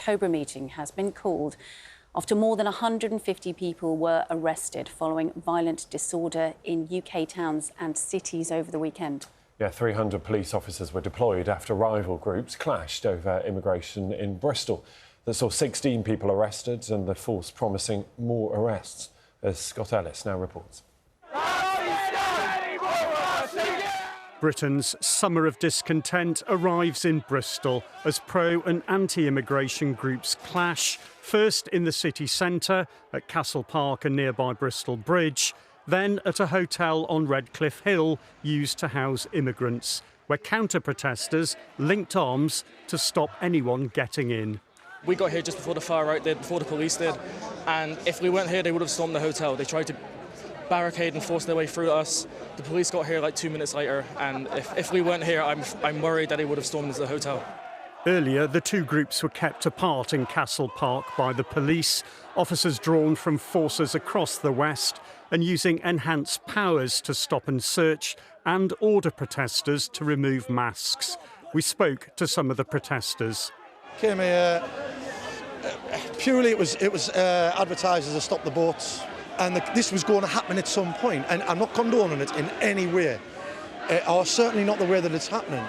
Cobra meeting has been called after more than 150 people were arrested following violent disorder in UK towns and cities over the weekend. Yeah, 300 police officers were deployed after rival groups clashed over immigration in Bristol. That saw 16 people arrested and the force promising more arrests, as Scott Ellis now reports. Britain's summer of discontent arrives in Bristol as pro- and anti-immigration groups clash, first in the city centre at Castle Park and nearby Bristol Bridge, then at a hotel on Redcliffe Hill used to house immigrants, where counter-protesters linked arms to stop anyone getting in. We got here just before the far right did, before the police did, and if we weren't here they would have stormed the hotel. They tried to barricade and force their way through us. The police got here like 2 minutes later, and if we weren't here, I'm worried that they would have stormed into the hotel. Earlier, the two groups were kept apart in Castle Park by the police, officers drawn from forces across the West and using enhanced powers to stop and search and order protesters to remove masks. We spoke to some of the protesters. Came here, purely it was advertised as a stop the boats, and this was going to happen at some point, and I'm not condoning it in any way, or certainly not the way that it's happening,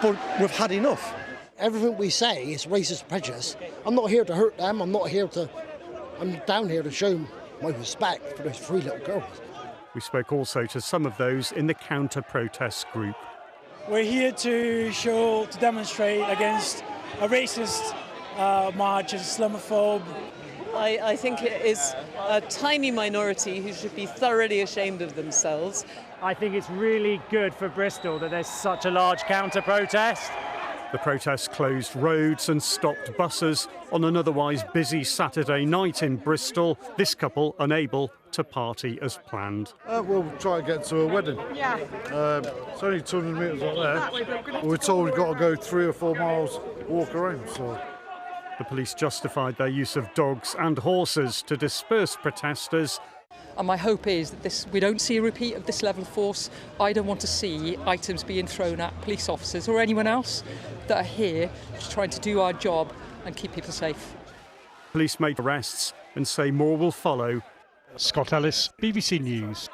but we've had enough. Everything we say is racist prejudice. I'm not here to hurt them, I'm down here to show my respect for those three little girls. We spoke also to some of those in the counter-protest group. We're here to demonstrate against a racist march, as Islamophobe. I think it is a tiny minority who should be thoroughly ashamed of themselves. I think it's really good for Bristol that there's such a large counter-protest. The protests closed roads and stopped buses on an otherwise busy Saturday night in Bristol. This couple unable to party as planned. We'll try and get to a wedding. Yeah. It's only 200 metres up there. We're told we've got to go 3 or 4 miles, walk around. So. The police justified their use of dogs and horses to disperse protesters. And my hope is that we don't see a repeat of this level of force. I don't want to see items being thrown at police officers or anyone else that are here just trying to do our job and keep people safe. Police made arrests and say more will follow. Scott Ellis, BBC News.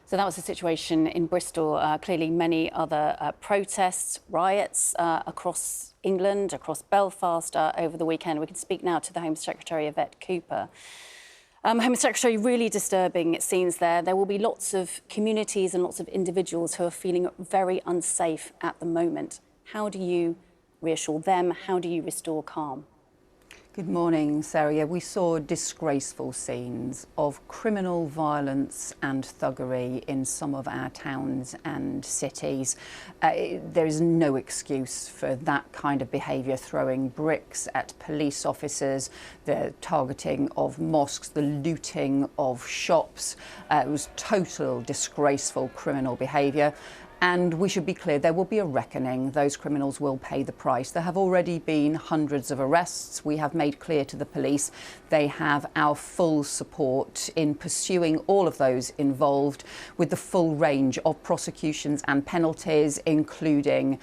So that was the situation in Bristol. Clearly many other protests, riots across England, across Belfast over the weekend. We can speak now to the Home Secretary, Yvette Cooper. Home Secretary, really disturbing scenes there. There will be lots of communities and lots of individuals who are feeling very unsafe at the moment. How do you reassure them? How do you restore calm? Good morning, Sarah. Yeah, we saw disgraceful scenes of criminal violence and thuggery in some of our towns and cities. There is no excuse for that kind of behaviour, throwing bricks at police officers, the targeting of mosques, the looting of shops. It was total disgraceful criminal behaviour. And we should be clear, there will be a reckoning. Those criminals will pay the price. There have already been hundreds of arrests. We have made clear to the police they have our full support in pursuing all of those involved with the full range of prosecutions and penalties, including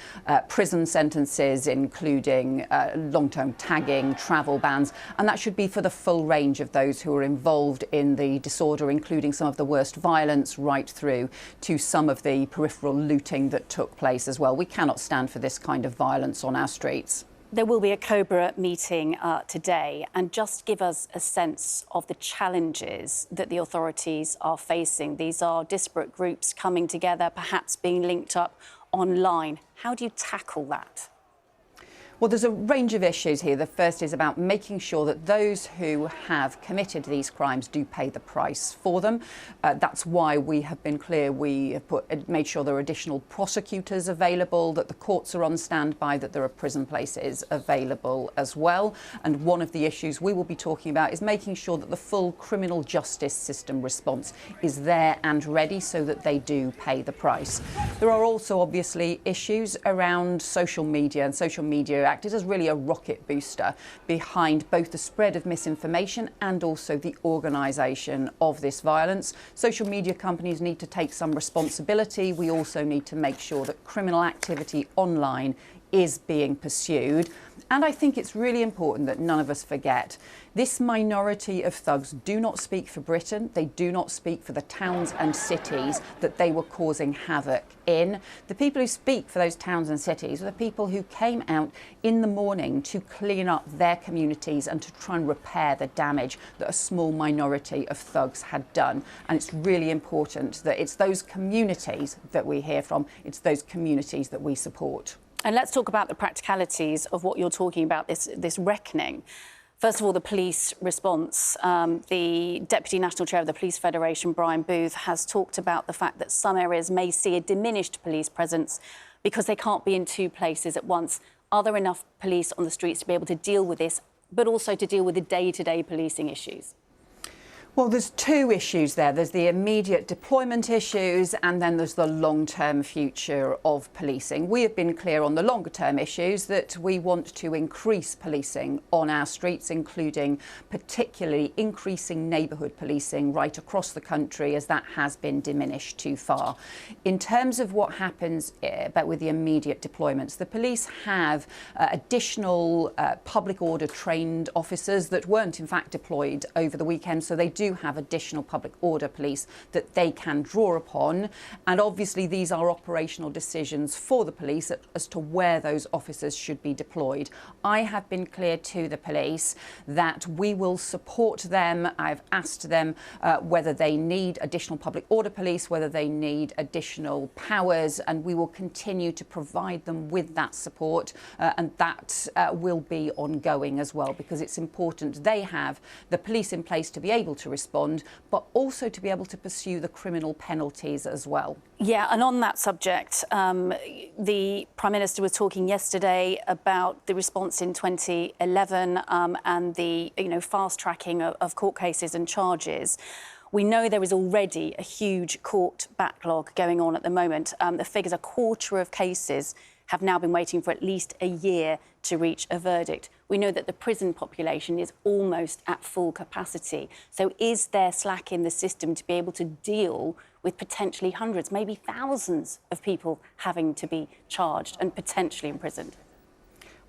prison sentences, including long-term tagging, travel bans. And that should be for the full range of those who are involved in the disorder, including some of the worst violence, right through to some of the peripheral looting that took place as well. We cannot stand for this kind of violence on our streets. There will be a Cobra meeting today, and just give us a sense of the challenges that the authorities are facing. These are disparate groups coming together, perhaps being linked up online. How do you tackle that? Well, there's a range of issues here. The first is about making sure that those who have committed these crimes do pay the price for them. That's why we have been clear. We have made sure there are additional prosecutors available, that the courts are on standby, that there are prison places available as well. And one of the issues we will be talking about is making sure that the full criminal justice system response is there and ready so that they do pay the price. There are also obviously issues around social media, and social media acted as really a rocket booster behind both the spread of misinformation and also the organisation of this violence. Social media companies need to take some responsibility. We also need to make sure that criminal activity online is being pursued. And I think it's really important that none of us forget this minority of thugs do not speak for Britain. They do not speak for the towns and cities that they were causing havoc in. The people who speak for those towns and cities are the people who came out in the morning to clean up their communities and to try and repair the damage that a small minority of thugs had done. And it's really important that it's those communities that we hear from. It's those communities that we support. And let's talk about the practicalities of what you're talking about, this reckoning. First of all, the police response. The Deputy National Chair of the Police Federation, Brian Booth, has talked about the fact that some areas may see a diminished police presence because they can't be in two places at once. Are there enough police on the streets to be able to deal with this, but also to deal with the day-to-day policing issues? Well, there's two issues there. There's the immediate deployment issues and then there's the long-term future of policing. We have been clear on the longer-term issues that we want to increase policing on our streets, including particularly increasing neighbourhood policing right across the country, as that has been diminished too far. In terms of what happens with the immediate deployments, the police have additional public order trained officers that weren't in fact deployed over the weekend, so they do have additional public order police that they can draw upon, and obviously these are operational decisions for the police as to where those officers should be deployed. I have been clear to the police that we will support them. I've asked them whether they need additional public order police, whether they need additional powers, and we will continue to provide them with that support, and that will be ongoing as well, because it's important they have the police in place to be able to respond, but also to be able to pursue the criminal penalties as well. Yeah, and on that subject, the Prime Minister was talking yesterday about the response in 2011 and the fast tracking of court cases and charges. We know there is already a huge court backlog going on at the moment. The figures, a quarter of cases have now been waiting for at least a year to reach a verdict. We know that the prison population is almost at full capacity. So is there slack in the system to be able to deal with potentially hundreds, maybe thousands of people having to be charged and potentially imprisoned?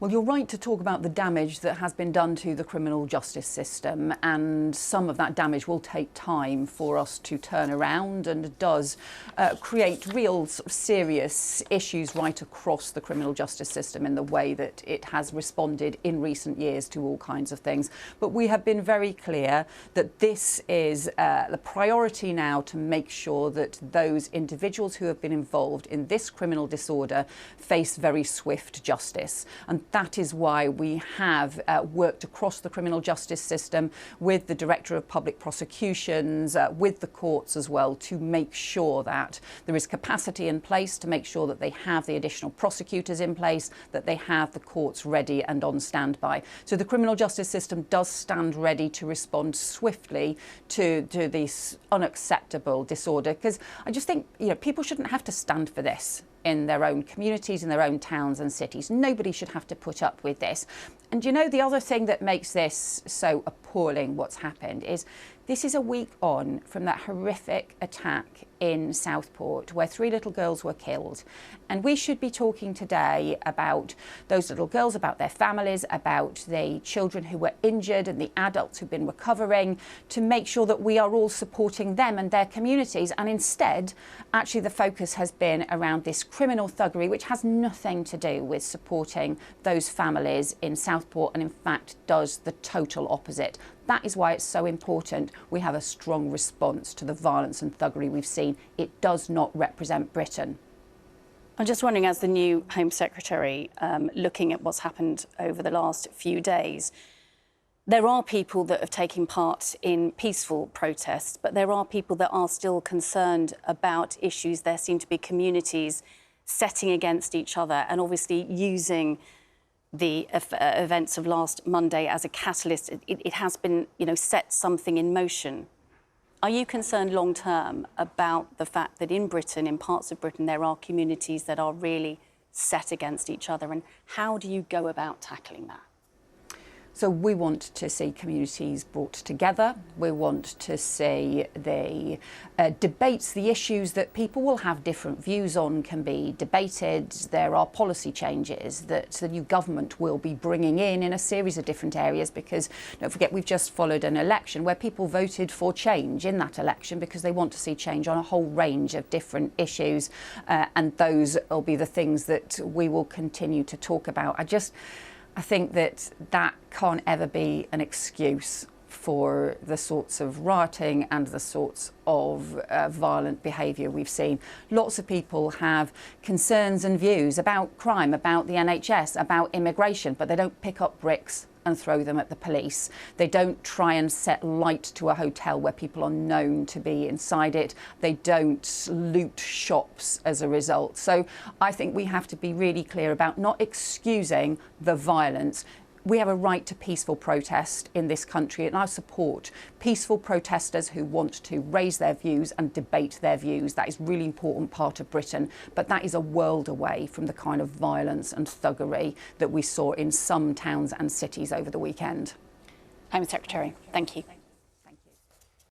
Well, you're right to talk about the damage that has been done to the criminal justice system, and some of that damage will take time for us to turn around, and it does create real serious issues right across the criminal justice system in the way that it has responded in recent years to all kinds of things. But we have been very clear that this is the priority now, to make sure that those individuals who have been involved in this criminal disorder face very swift justice. And that is why we have worked across the criminal justice system with the Director of Public Prosecutions, with the courts as well, to make sure that there is capacity in place, to make sure that they have the additional prosecutors in place, that they have the courts ready and on standby. So the criminal justice system does stand ready to respond swiftly to this unacceptable disorder, because I just think people shouldn't have to stand for this in their own communities, in their own towns and cities. Nobody should have to put up with this. And the other thing that makes this so appalling, what's happened, is this is a week on from that horrific attack in Southport where 3 little girls were killed. And we should be talking today about those little girls, about their families, about the children who were injured and the adults who've been recovering, to make sure that we are all supporting them and their communities. And instead, actually the focus has been around this criminal thuggery, which has nothing to do with supporting those families in Southport, and in fact does the total opposite. That is why it's so important we have a strong response to the violence and thuggery we've seen. It does not represent Britain. I'm just wondering, as the new Home Secretary, looking at what's happened over the last few days, there are people that have taken part in peaceful protests, but there are people that are still concerned about issues. There seem to be communities setting against each other and obviously using the events of last Monday as a catalyst. It has been, set something in motion. Are you concerned long term about the fact that in Britain, in parts of Britain, there are communities that are really set against each other? And how do you go about tackling that? So we want to see communities brought together. We want to see the debates, the issues that people will have different views on can be debated. There are policy changes that the new government will be bringing in a series of different areas, because don't forget, we've just followed an election where people voted for change in that election because they want to see change on a whole range of different issues, and those will be the things that we will continue to talk about. I think that can't ever be an excuse for the sorts of rioting and the sorts of violent behaviour we've seen. Lots of people have concerns and views about crime, about the NHS, about immigration, but they don't pick up bricks and throw them at the police. They don't try and set light to a hotel where people are known to be inside it. They don't loot shops as a result. So I think we have to be really clear about not excusing the violence. We have a right to peaceful protest in this country, and I support peaceful protesters who want to raise their views and debate their views. That is a really important part of Britain, but that is a world away from the kind of violence and thuggery that we saw in some towns and cities over the weekend. Home Secretary, thank you.